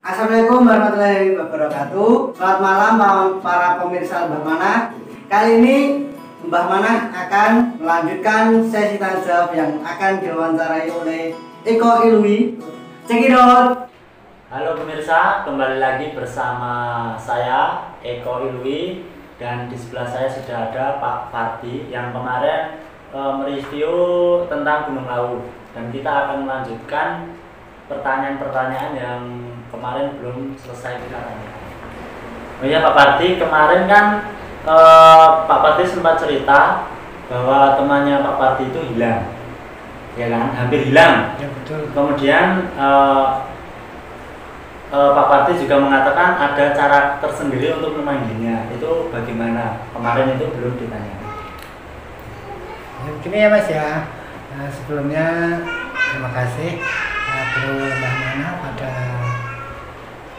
Assalamualaikum warahmatullahi wabarakatuh. Selamat malam para pemirsa Mbah Manah. Kali ini Mbah Manah akan melanjutkan sesi tanya jawab yang akan diwawancarai oleh Eko Ilwi. Cekidot. Halo pemirsa, kembali lagi bersama saya Eko Ilwi, dan di sebelah saya sudah ada Pak Fardi yang kemarin mereview tentang Gunung Lawu, dan kita akan melanjutkan pertanyaan-pertanyaan yang kemarin belum selesai kita tanya. Oh iya Pak Fardi, kemarin kan Pak Fardi sempat cerita bahwa temannya Pak Fardi itu hilang, ya kan? Hampir hilang. Ya betul. Kemudian Pak Fardi juga mengatakan ada cara tersendiri untuk memanggilnya. Itu bagaimana? Kemarin itu belum ditanya. Ya, begini ya Mas ya. Sebelumnya terima kasih Bro Mbah Manah pada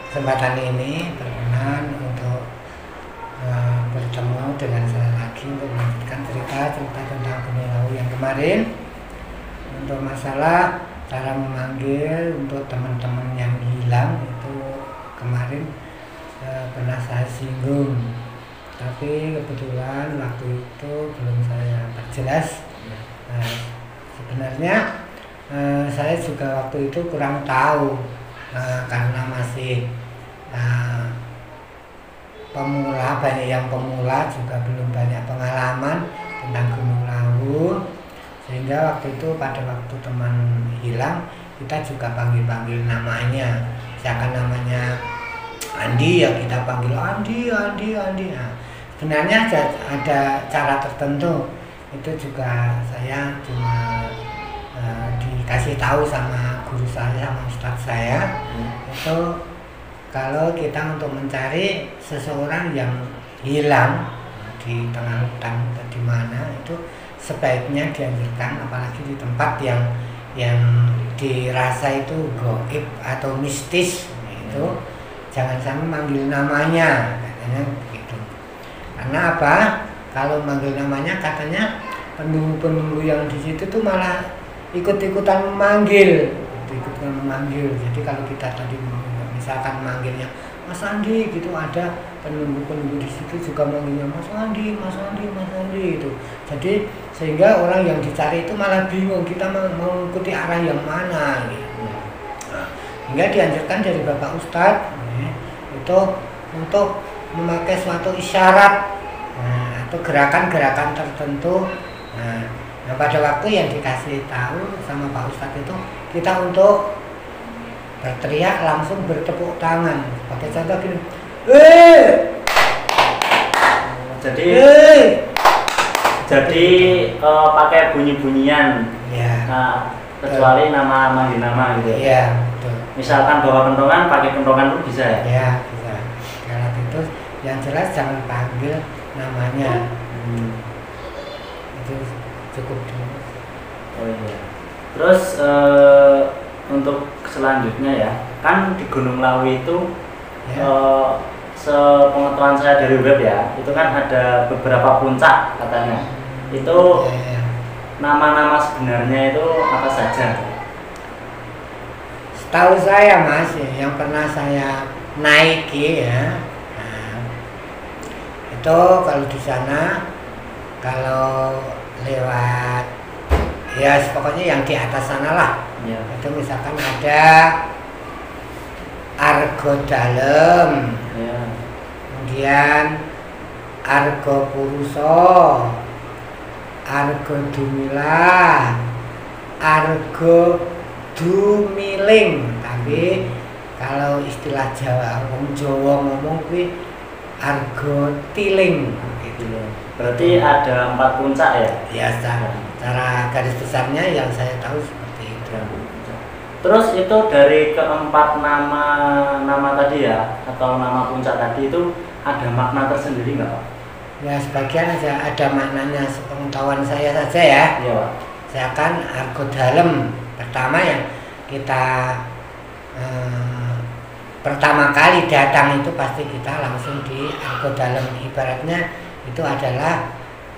kesempatan ini berkenan untuk bertemu dengan saya lagi untuk melanjutkan cerita tentang Gunung Lawu yang kemarin. Untuk masalah cara memanggil untuk teman-teman yang hilang itu kemarin pernah saya singgung, tapi kebetulan waktu itu belum saya perjelas. Sebenarnya saya juga waktu itu kurang tahu karena masih pemula, banyak yang pemula juga belum banyak pengalaman tentang Gunung Lawu, sehingga waktu itu pada waktu teman hilang kita juga panggil-panggil namanya. Misalkan namanya Andi, ya kita panggil Andi. Nah, sebenarnya ada cara tertentu, itu juga saya cuma dikasih tahu sama guru saya, sama ustadz saya. Itu kalau kita untuk mencari seseorang yang hilang di tengah hutan atau di mana, itu sebaiknya dianjurkan, apalagi di tempat yang dirasa itu gaib atau mistis, itu jangan sampai manggil namanya, katanya begitu. Karena apa? Kalau manggil namanya katanya penunggu-penunggu yang di situ tuh malah ikut-ikutan memanggil. Jadi kalau kita tadi misalkan manggilnya Mas Andi gitu, ada penunggu-penunggu di situ juga manggilnya Mas Andi itu. Jadi sehingga orang yang dicari itu malah bingung kita mau mengikuti arah yang mana gitu. Hingga dianjurkan dari Bapak Ustadz itu untuk memakai suatu isyarat atau gerakan-gerakan tertentu. Nah, pada waktu yang dikasih tahu sama Pak Ustadz itu kita untuk berteriak langsung bertepuk tangan. Pakai contoh gini, jadi pakai bunyi-bunyian. Ya. Nah, kecuali manggil nama gitu. Iya, betul. Misalkan bawa kentongan, pakai kentongan pun bisa ya? Ya, bisa. Kalau itu yang jelas jangan panggil namanya. Itu cukup dulu. Oh iya. Terus untuk selanjutnya ya, kan di Gunung Lawu itu Ya. sepengetahuan saya dari web ya, itu kan ada beberapa puncak katanya. Itu Ya. nama-nama sebenarnya itu apa saja? Setahu saya Mas, yang pernah saya naiki ya, itu kalau di sana kalau lewat ya pokoknya yang di atas sana lah. Ya. Itu misalkan ada Argo Dalem, Ya. kemudian Argo Puruso, Argo Dumilah, Argo Dumiling. Tapi kalau istilah Jawa, orang Jawa ngomong kuwi Argo Tiling gitu. Berarti ada 4 puncak ya? Ya, cara garis besarnya yang saya tahu seperti itu. Terus itu dari keempat nama tadi ya, atau nama puncak tadi itu ada makna tersendiri nggak Pak? Ya, sebagian aja ada maknanya, sepengetahuan saya saja ya. Iya Pak. Misalkan Argo Dalem, pertama yang kita pertama kali datang itu pasti kita langsung di Argo Dalem. Ibaratnya itu adalah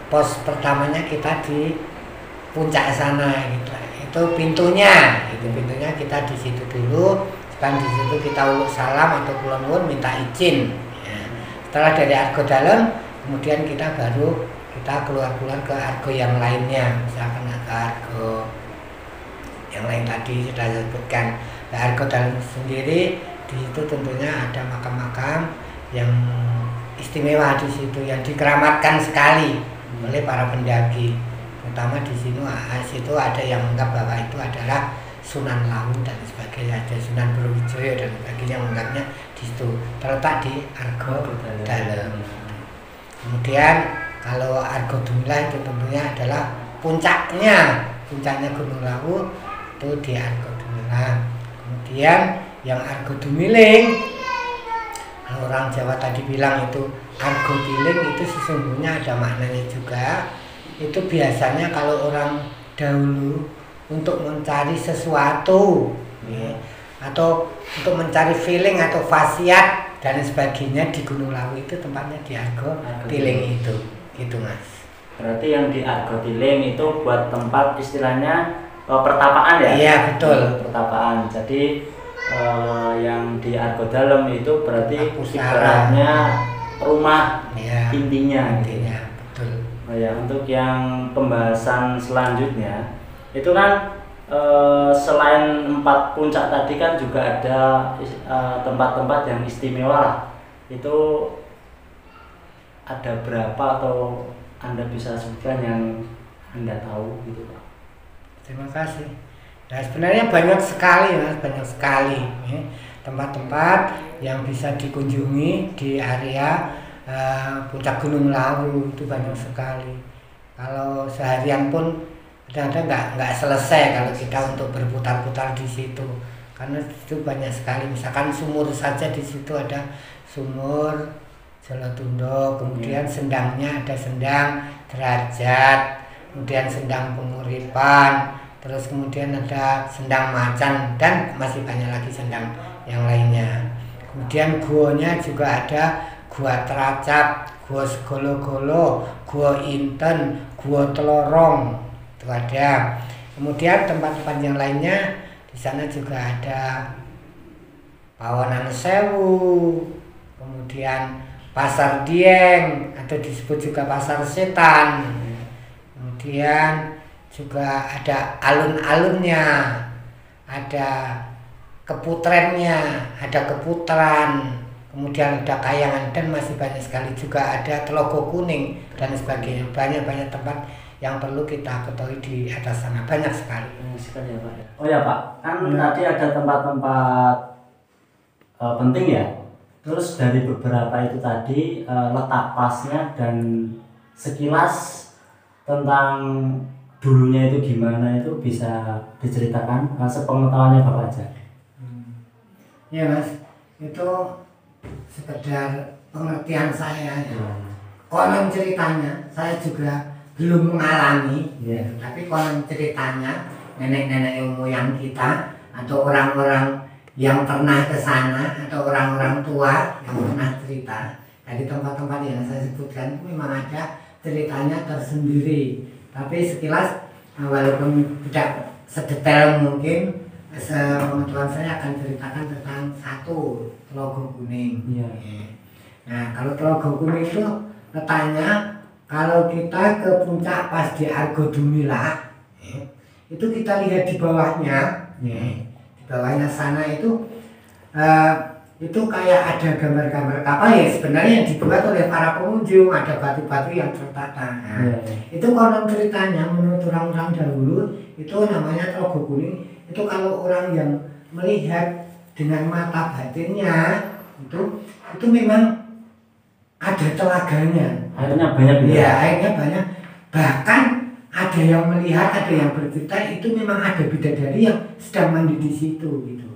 pos pertamanya kita di puncak sana gitu. Itu pintunya kita di situ dulu Dan di situ kita uluk salam atau kula nuwun minta izin. Ya. Setelah dari argo dalam, kemudian kita keluar ke argo yang lainnya, misalkan ke argo yang lain tadi sudah disebutkan. Nah, argo dalam sendiri di situ tentunya ada makam-makam yang istimewa di situ, yang dikeramatkan sekali oleh para pendaki. Terutama di situ ada yang menganggap bahwa itu adalah Sunan Lawu dan sebagainya, ada Sunan Brawijaya dan sebagainya, menganggapnya di situ terletak di argo dalam. Kemudian kalau argo dumila itu tentunya adalah puncaknya Gunung Lawu itu di argo dumila. Kemudian yang argo dumiling, kalau orang Jawa tadi bilang itu argo tiling, itu sesungguhnya ada maknanya juga. Itu biasanya kalau orang dahulu untuk mencari sesuatu ya, atau untuk mencari feeling atau khasiat dan sebagainya di Gunung Lawu itu tempatnya di argo tiling itu gitu Mas. Berarti yang di argo tiling itu buat tempat istilahnya pertapaan ya? Iya betul. Pertapaan. Jadi yang di argo dalam itu berarti ibaratnya rumah ya, intinya. Betul. Oh ya, untuk yang pembahasan selanjutnya itu kan selain 4 puncak tadi kan juga ada tempat-tempat yang istimewa lah. Itu ada berapa atau Anda bisa sebutkan yang Anda tahu gitu Pak? Terima kasih. Nah sebenarnya banyak sekali Mas, banyak sekali ya, tempat-tempat yang bisa dikunjungi di area puncak Gunung Lawu itu banyak sekali. Kalau seharian pun kadang-kadang nggak selesai kalau kita untuk berputar-putar di situ, karena itu banyak sekali. Misalkan sumur saja di situ ada sumur Jolotundo, kemudian sendangnya ada sendang derajat, kemudian sendang penguripan, terus kemudian ada sendang macan dan masih banyak lagi sendang yang lainnya. Kemudian guanya juga ada gua Teracap, gua Segolo-golo, gua Inten, gua Telorong itu ada. Kemudian tempat-tempat yang lainnya di sana juga ada Pawanan Sewu, kemudian Pasar Dieng atau disebut juga Pasar Setan. Kemudian juga ada alun-alunnya, ada keputrennya, ada keputaran, kemudian ada kayangan dan masih banyak sekali, juga ada Telogo Kuning dan sebagainya. Banyak tempat yang perlu kita ketahui di atas sana, banyak sekali. Sekali ya Pak. Oh ya Pak, kan tadi ada tempat-tempat penting ya. Terus dari beberapa itu tadi letak pasnya dan sekilas tentang dulunya itu gimana itu bisa diceritakan sepengetahuannya Bapak aja. Ya Mas, itu sekedar pengertian saya ya. Konon ceritanya saya juga belum mengalami, tapi konon ceritanya nenek-nenek moyang kita atau orang-orang yang pernah ke sana atau orang-orang tua yang pernah cerita dari tempat-tempat yang saya sebutkan itu memang ada ceritanya tersendiri. Tapi sekilas walaupun tidak sedetail mungkin, pengetahuan saya akan ceritakan tentang satu Telogo Kuning. Nah kalau Telogo Kuning itu letaknya, kalau kita ke puncak pas di Argo Dumila, itu kita lihat di bawahnya, di bawahnya sana itu kayak ada gambar-gambar kapal ya, sebenarnya yang dibuat oleh para pengunjung, ada batu-batu yang tertata. Itu konon ceritanya menurut orang-orang dahulu itu namanya Telogo Kuning. Itu kalau orang yang melihat dengan mata batinnya itu memang ada telaganya. Airnya banyak gitu. Iya, airnya banyak. Bahkan ada yang melihat, ada yang bercerita itu memang ada bidadari yang sedang mandi di situ gitu.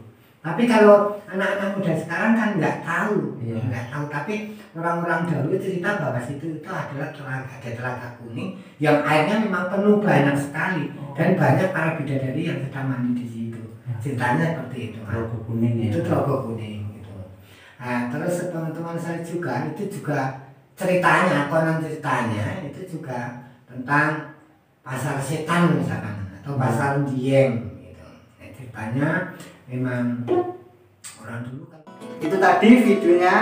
Tapi kalau anak-anak muda sekarang kan nggak tahu, nggak tahu. Tapi orang-orang dahulu cerita bahwa situ itu adalah telaga kuning yang airnya memang penuh banyak sekali dan banyak para bidadari yang sedang mandi di situ. Ceritanya seperti itu. Telogo Kuning ya. Itu Telogo Kuning gitu. Nah, terus teman-teman saya juga itu juga ceritanya, konon ceritanya itu juga tentang Pasar Setan misalkan atau Pasar Dieng gitu. Nah, ceritanya memang Orang dulu kan. Itu tadi videonya.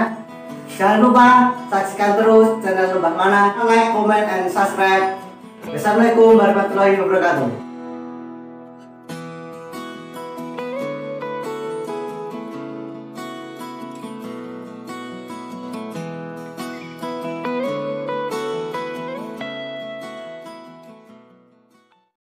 Jangan lupa saksikan terus channel Mbah Manah, like, comment, and subscribe. Wassalamualaikum warahmatullahi wabarakatuh.